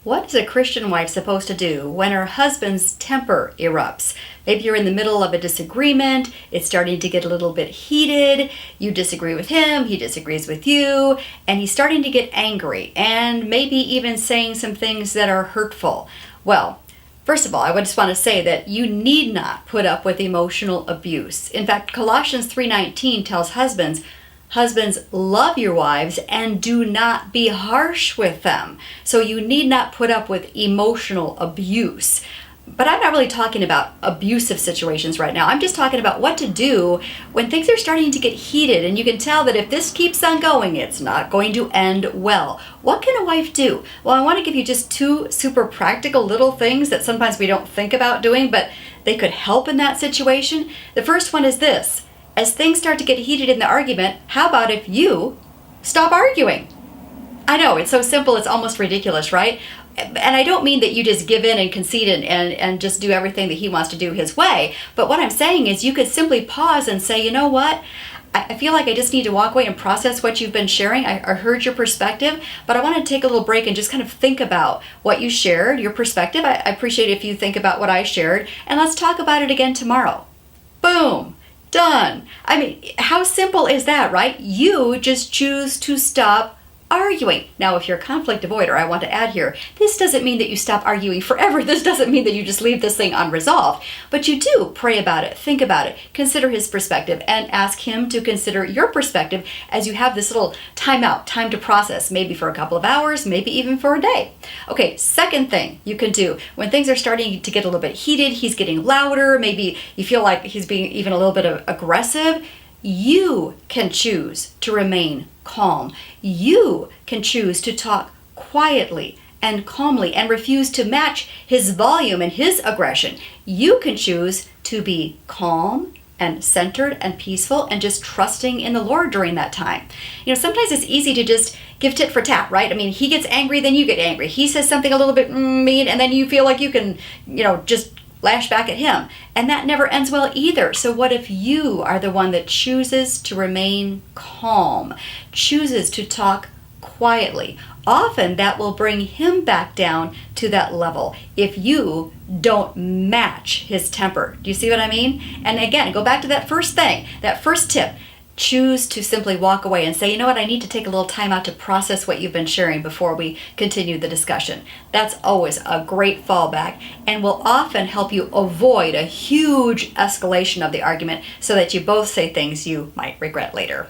What is a Christian wife supposed to do when her husband's temper erupts? Maybe you're in the middle of a disagreement, it's starting to get a little bit heated, you disagree with him, he disagrees with you, and he's starting to get angry and maybe even saying some things that are hurtful. Well, first of all, I would just want to say that you need not put up with emotional abuse. In fact, Colossians 3:19 tells husbands, "Husbands, love your wives and do not be harsh with them." So you need not put up with emotional abuse. But I'm not really talking about abusive situations right now. I'm just talking about what to do when things are starting to get heated and you can tell that if this keeps on going, it's not going to end well. What can a wife do? Well, I want to give you just two super practical little things that sometimes we don't think about doing, but they could help in that situation. The first one is this. As things start to get heated in the argument, how about if you stop arguing? I know, it's so simple, it's almost ridiculous, right? And I don't mean that you just give in and concede and just do everything that he wants to do his way. But what I'm saying is you could simply pause and say, you know what? I feel like I just need to walk away and process what you've been sharing. I heard your perspective, but I want to take a little break and just kind of think about what you shared, your perspective. I appreciate if you think about what I shared, and let's talk about it again tomorrow. Boom. Done. I mean, how simple is that, right? You just choose to stop arguing. Now, if you're a conflict avoider, I want to add here, this doesn't mean that you stop arguing forever. This doesn't mean that you just leave this thing unresolved. But you do pray about it, think about it, consider his perspective, and ask him to consider your perspective as you have this little timeout, time to process, maybe for a couple of hours, maybe even for a day. Okay, second thing you can do, when things are starting to get a little bit heated, he's getting louder, maybe you feel like he's being even a little bit aggressive, you can choose to remain calm. You can choose to talk quietly and calmly and refuse to match his volume and his aggression. You can choose to be calm and centered and peaceful and just trusting in the Lord during that time. You know, sometimes it's easy to just give tit for tat, right? I mean, he gets angry, then you get angry. He says something a little bit mean, and then you feel like you can, just lash back at him. And that never ends well either. So what if you are the one that chooses to remain calm, chooses to talk quietly? Often that will bring him back down to that level if you don't match his temper. Do you see what I mean? And again, go back to that first thing, that first tip. Choose to simply walk away and say, you know what, I need to take a little time out to process what you've been sharing before we continue the discussion. That's always a great fallback and will often help you avoid a huge escalation of the argument so that you both say things you might regret later.